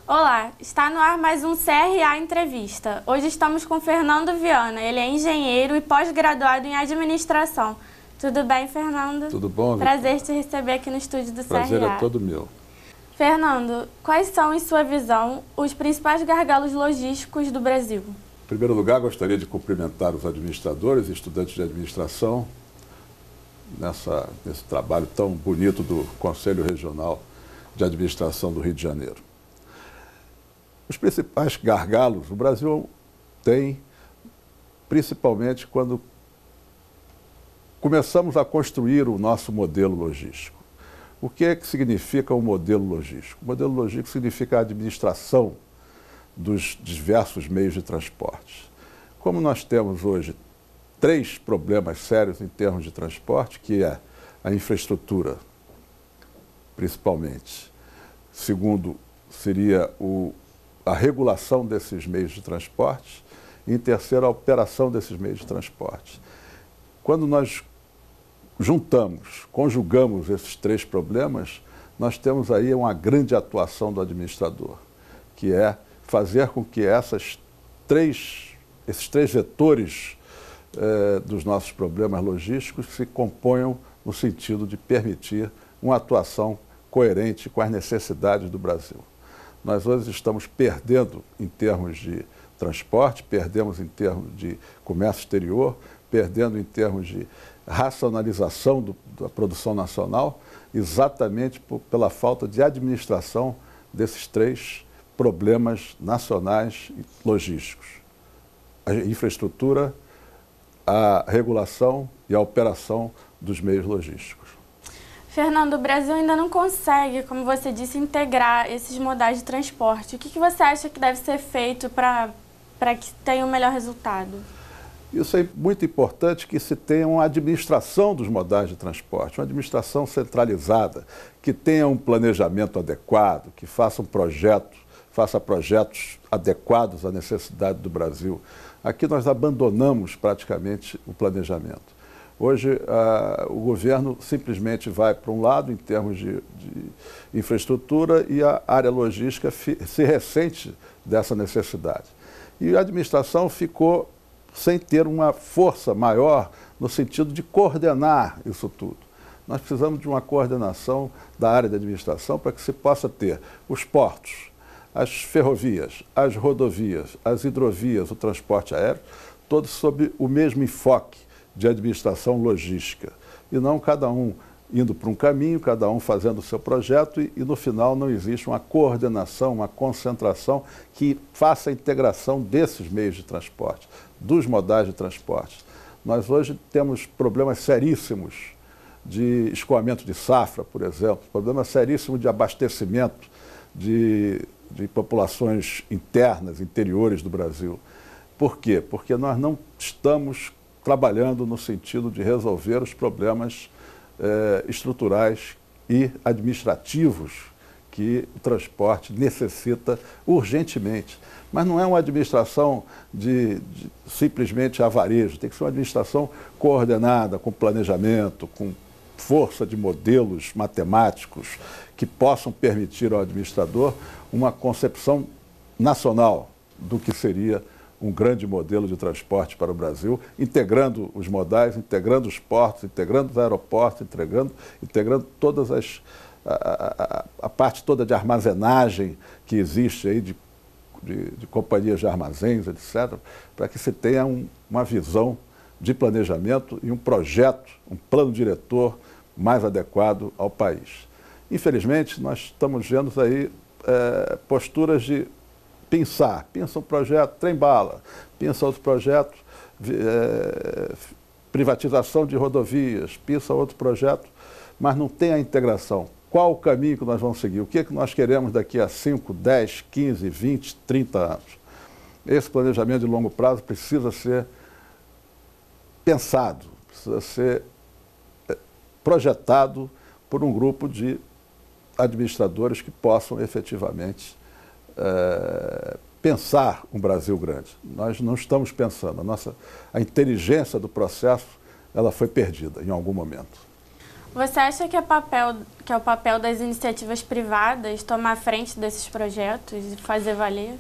Olá, está no ar mais um CRA Entrevista. Hoje estamos com Fernando Viana. Ele é engenheiro e pós-graduado em administração. Tudo bem, Fernando? Tudo bom, Prazer te receber aqui no estúdio do CRA. Prazer é todo meu. Fernando, quais são, em sua visão, os principais gargalos logísticos do Brasil? Em primeiro lugar, gostaria de cumprimentar os administradores e estudantes de administração nesse trabalho tão bonito do Conselho Regional de Administração do Rio de Janeiro. Os principais gargalos o Brasil tem, principalmente quando começamos a construir o nosso modelo logístico. O que é que significa um modelo logístico? O modelo logístico significa a administração dos diversos meios de transporte. Como nós temos hoje 3 problemas sérios em termos de transporte, que é a infraestrutura, principalmente. Segundo, seria a regulação desses meios de transporte. E, em terceiro, a operação desses meios de transporte. Quando nós conjugamos esses 3 problemas, nós temos aí uma grande atuação do administrador, que é fazer com que esses três vetores dos nossos problemas logísticos se componham no sentido de permitir uma atuação coerente com as necessidades do Brasil. Nós hoje estamos perdendo em termos de transporte, perdemos em termos de comércio exterior, perdendo em termos de racionalização da produção nacional, exatamente pela falta de administração desses 3 problemas nacionais e logísticos: a infraestrutura, a regulação e a operação dos meios logísticos. Fernando, o Brasil ainda não consegue, como você disse, integrar esses modais de transporte. O que você acha que deve ser feito para que tenha um melhor resultado? Isso é muito importante, que se tenha uma administração dos modais de transporte, uma administração centralizada, que tenha um planejamento adequado, que faça projetos adequados à necessidade do Brasil. Aqui nós abandonamos praticamente o planejamento. Hoje, o governo simplesmente vai para um lado em termos de infraestrutura e a área logística se ressente dessa necessidade. E a administração ficou sem ter uma força maior no sentido de coordenar isso tudo. Nós precisamos de uma coordenação da área de administração para que se possa ter os portos, as ferrovias, as rodovias, as hidrovias, o transporte aéreo, todos sob o mesmo enfoque de administração logística. E não cada um indo para um caminho, cada um fazendo o seu projeto e no final não existe uma coordenação, uma concentração que faça a integração desses meios de transporte, dos modais de transporte. Nós hoje temos problemas seríssimos de escoamento de safra, por exemplo, problemas seríssimos de abastecimento de populações internas, interiores do Brasil. Por quê? Porque nós não estamos trabalhando no sentido de resolver os problemas estruturais e administrativos que o transporte necessita urgentemente. Mas não é uma administração de simplesmente a varejo, tem que ser uma administração coordenada, com planejamento, com força de modelos matemáticos que possam permitir ao administrador uma concepção nacional do que seria um grande modelo de transporte para o Brasil, integrando os modais, integrando os portos, integrando os aeroportos, integrando todas a parte toda de armazenagem que existe aí de companhias de armazéns, etc., para que se tenha uma visão de planejamento e um projeto, um plano diretor mais adequado ao país. Infelizmente, nós estamos vendo aí posturas de pensa um projeto trem-bala, pensa outro projeto privatização de rodovias, pensa outro projeto, mas não tem a integração. Qual o caminho que nós vamos seguir? O que é que nós queremos daqui a 5, 10, 15, 20, 30 anos? Esse planejamento de longo prazo precisa ser pensado, precisa ser projetado por um grupo de administradores que possam efetivamente pensar um Brasil grande. Nós não estamos pensando. A inteligência do processo ela foi perdida em algum momento. Você acha que é o papel das iniciativas privadas tomar a frente desses projetos e fazer valer?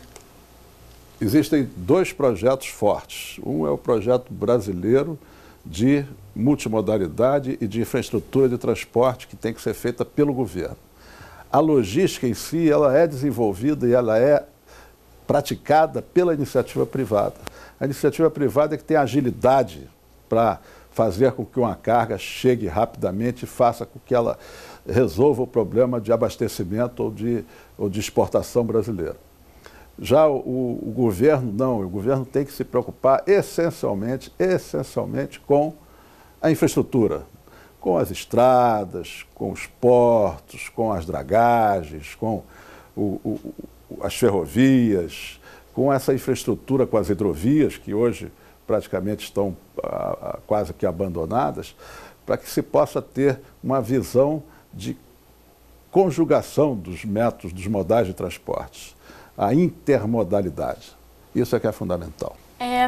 Existem dois projetos fortes. Um é o projeto brasileiro de multimodalidade e de infraestrutura de transporte que tem que ser feita pelo governo. A logística em si, ela é desenvolvida e ela é praticada pela iniciativa privada. A iniciativa privada é que tem agilidade para fazer com que uma carga chegue rapidamente e faça com que ela resolva o problema de abastecimento ou de exportação brasileira. Já o governo, não, o governo tem que se preocupar essencialmente com a infraestrutura, com as estradas, com os portos, com as dragagens, com as ferrovias, com essa infraestrutura, com as hidrovias, que hoje praticamente estão quase que abandonadas, para que se possa ter uma visão de conjugação dos métodos, dos modais de transportes, a intermodalidade. Isso é que é fundamental.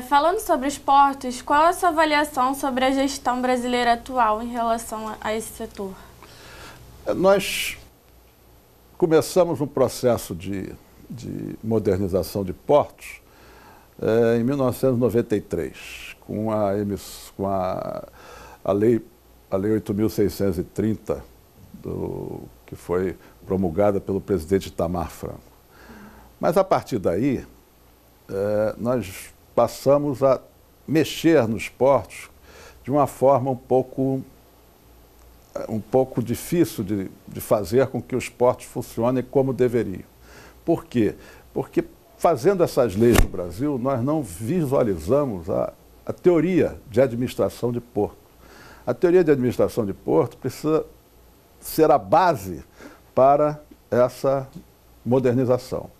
Falando sobre os portos, qual a sua avaliação sobre a gestão brasileira atual em relação a esse setor? Nós começamos um processo de modernização de portos em 1993, com a Lei 8.630, que foi promulgada pelo presidente Itamar Franco. Mas, a partir daí, nós passamos a mexer nos portos de uma forma um pouco difícil de fazer com que os portos funcionem como deveriam. Por quê? Porque, fazendo essas leis no Brasil, nós não visualizamos a teoria de administração de porto. A teoria de administração de porto precisa ser a base para essa modernização.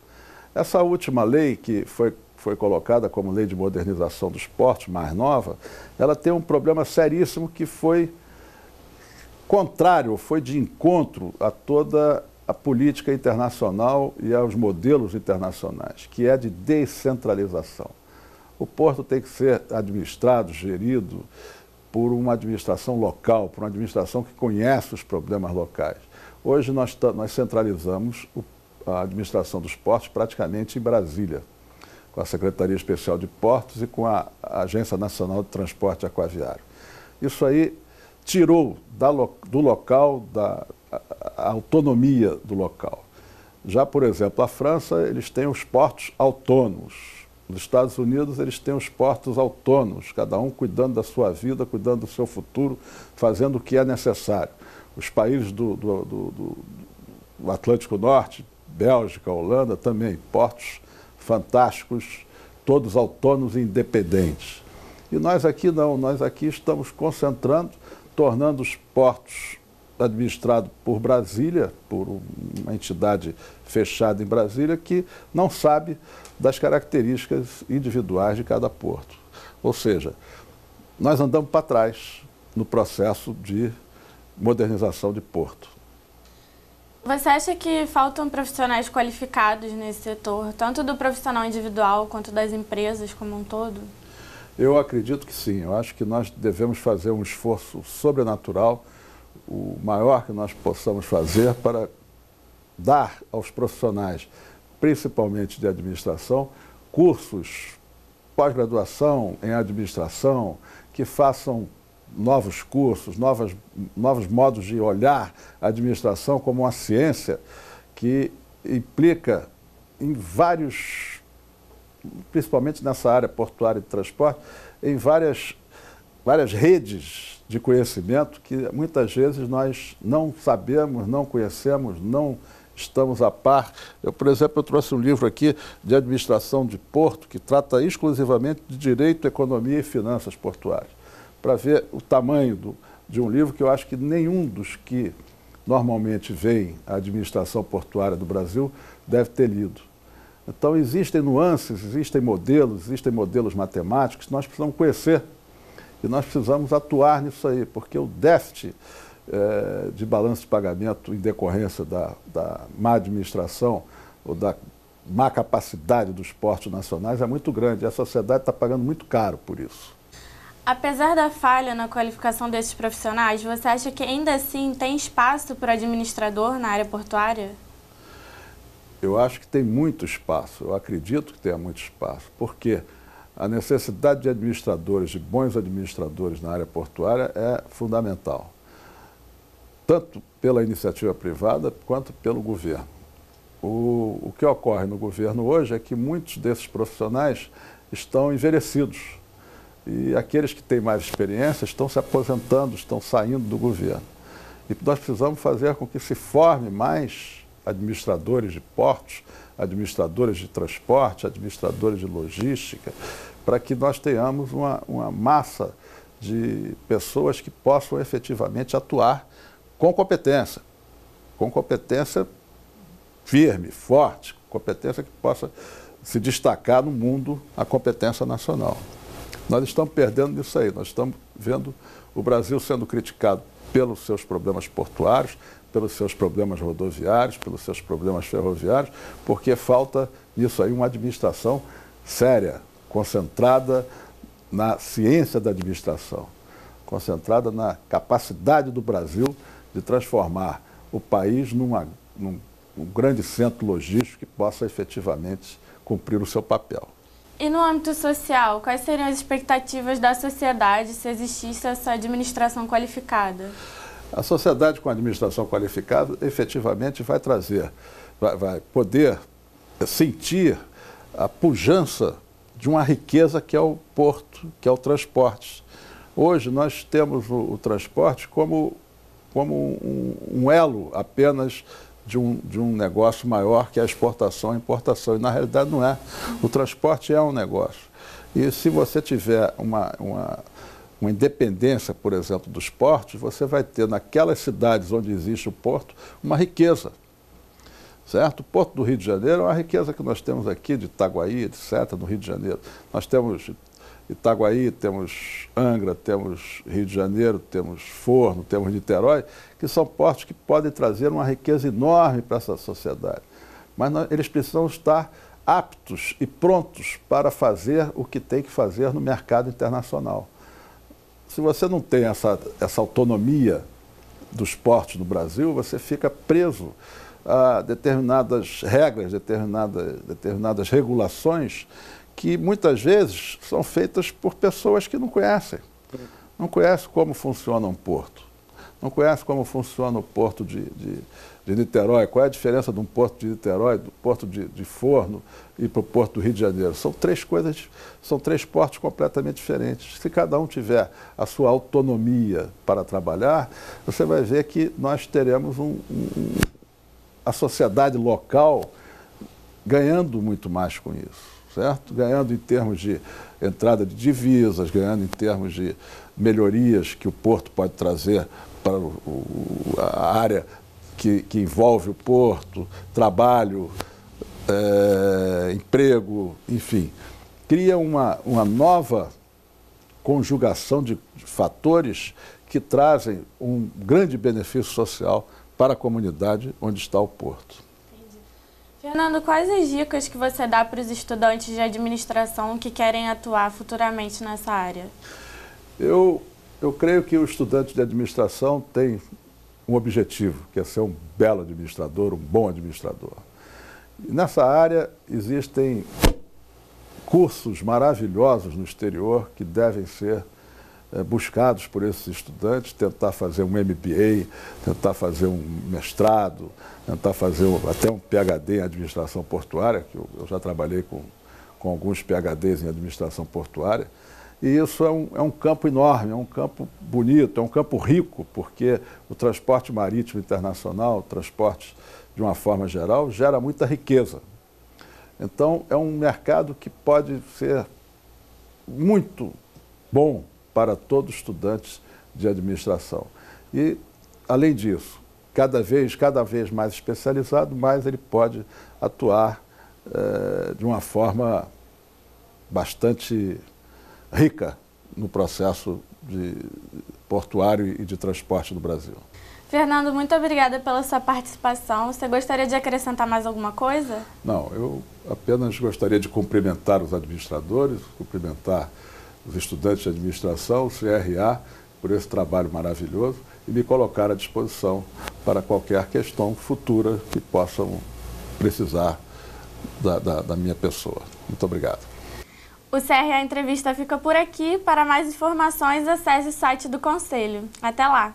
Essa última lei, que foi colocada como lei de modernização dos portos, mais nova, ela tem um problema seríssimo que foi contrário, foi de encontro a toda a política internacional e aos modelos internacionais, que é de descentralização. O porto tem que ser administrado, gerido por uma administração local, por uma administração que conhece os problemas locais. Hoje nós centralizamos a administração dos portos praticamente em Brasília, com a Secretaria Especial de Portos e com a Agência Nacional de Transporte Aquaviário. Isso aí tirou do local a autonomia do local. Já, por exemplo, a França, eles têm os portos autônomos. Nos Estados Unidos, eles têm os portos autônomos, cada um cuidando da sua vida, cuidando do seu futuro, fazendo o que é necessário. Os países do Atlântico Norte, Bélgica, Holanda, também, portos fantásticos, todos autônomos e independentes. E nós aqui não, nós aqui estamos concentrando, tornando os portos administrados por Brasília, por uma entidade fechada em Brasília, que não sabe das características individuais de cada porto. Ou seja, nós andamos para trás no processo de modernização de porto. Você acha que faltam profissionais qualificados nesse setor, tanto do profissional individual quanto das empresas como um todo? Eu acredito que sim. Eu acho que nós devemos fazer um esforço sobrenatural, o maior que nós possamos fazer, para dar aos profissionais, principalmente de administração, cursos, pós-graduação em administração, que façam novos cursos, novos modos de olhar a administração como uma ciência que implica em vários, principalmente nessa área portuária de transporte, em várias redes de conhecimento que muitas vezes nós não sabemos, não conhecemos, não estamos a par. Por exemplo, eu trouxe um livro aqui de administração de porto que trata exclusivamente de direito, economia e finanças portuárias, para ver o tamanho de um livro que eu acho que nenhum dos que normalmente veem a administração portuária do Brasil deve ter lido. Então, existem nuances, existem modelos matemáticos que nós precisamos conhecer e nós precisamos atuar nisso aí, porque o déficit de balanço de pagamento em decorrência da má administração ou da má capacidade dos portos nacionais é muito grande. A sociedade está pagando muito caro por isso. Apesar da falha na qualificação desses profissionais, você acha que ainda assim tem espaço para o administrador na área portuária? Eu acho que tem muito espaço, eu acredito que tenha muito espaço, porque a necessidade de administradores, de bons administradores na área portuária é fundamental, tanto pela iniciativa privada quanto pelo governo. O que ocorre no governo hoje é que muitos desses profissionais estão envelhecidos. E aqueles que têm mais experiência estão se aposentando, estão saindo do governo. E nós precisamos fazer com que se forme mais administradores de portos, administradores de transporte, administradores de logística, para que nós tenhamos uma massa de pessoas que possam efetivamente atuar com competência firme, forte, competência que possa se destacar no mundo, a competência nacional. Nós estamos perdendo isso aí, nós estamos vendo o Brasil sendo criticado pelos seus problemas portuários, pelos seus problemas rodoviários, pelos seus problemas ferroviários, porque falta nisso aí uma administração séria, concentrada na ciência da administração, concentrada na capacidade do Brasil de transformar o país num grande centro logístico que possa efetivamente cumprir o seu papel. E no âmbito social, quais seriam as expectativas da sociedade se existisse essa administração qualificada? A sociedade com administração qualificada efetivamente vai poder sentir a pujança de uma riqueza que é o porto, que é o transporte. Hoje nós temos o transporte como um elo apenas de um negócio maior que é a exportação e importação. E na realidade não é. O transporte é um negócio. E se você tiver uma independência, por exemplo, dos portos, você vai ter naquelas cidades onde existe o porto uma riqueza. Certo? O Porto do Rio de Janeiro é uma riqueza que nós temos aqui, de Itaguaí, etc., no Rio de Janeiro. Nós temos Itaguaí, temos Angra, temos Rio de Janeiro, temos Forno, temos Niterói, que são portos que podem trazer uma riqueza enorme para essa sociedade. Mas eles precisam estar aptos e prontos para fazer o que tem que fazer no mercado internacional. Se você não tem essa autonomia dos portos no Brasil, você fica preso a determinadas regras, determinadas regulações que muitas vezes são feitas por pessoas que não conhecem. Não conhecem como funciona um porto. Não conhecem como funciona o porto de Niterói. Qual é a diferença de um porto de Niterói, do porto de Forno e para o porto do Rio de Janeiro? São três portos completamente diferentes. Se cada um tiver a sua autonomia para trabalhar, você vai ver que nós teremos a sociedade local ganhando muito mais com isso, certo? Ganhando em termos de entrada de divisas, ganhando em termos de melhorias que o porto pode trazer para a área que envolve o porto, trabalho, emprego, enfim. Cria uma nova conjugação de fatores que trazem um grande benefício social para a comunidade onde está o porto. Entendi. Fernando, quais as dicas que você dá para os estudantes de administração que querem atuar futuramente nessa área? Eu creio que o estudante de administração tem um objetivo, que é ser um belo administrador, um bom administrador. E nessa área existem cursos maravilhosos no exterior que devem ser buscados por esses estudantes, tentar fazer um MBA, tentar fazer um mestrado, tentar fazer até um PhD em administração portuária, que eu já trabalhei com alguns PhDs em administração portuária. E isso é um campo enorme, é um campo bonito, é um campo rico, porque o transporte marítimo internacional, o transporte de uma forma geral, gera muita riqueza. Então, é um mercado que pode ser muito bom para todos os estudantes de administração. E, além disso, cada vez mais especializado, mais ele pode atuar de uma forma bastante rica no processo portuário e de transporte no Brasil. Fernando, muito obrigada pela sua participação. Você gostaria de acrescentar mais alguma coisa? Não, eu apenas gostaria de cumprimentar os administradores, cumprimentar os estudantes de administração, o CRA, por esse trabalho maravilhoso e me colocar à disposição para qualquer questão futura que possam precisar da minha pessoa. Muito obrigado. O CRA Entrevista fica por aqui. Para mais informações, acesse o site do Conselho. Até lá!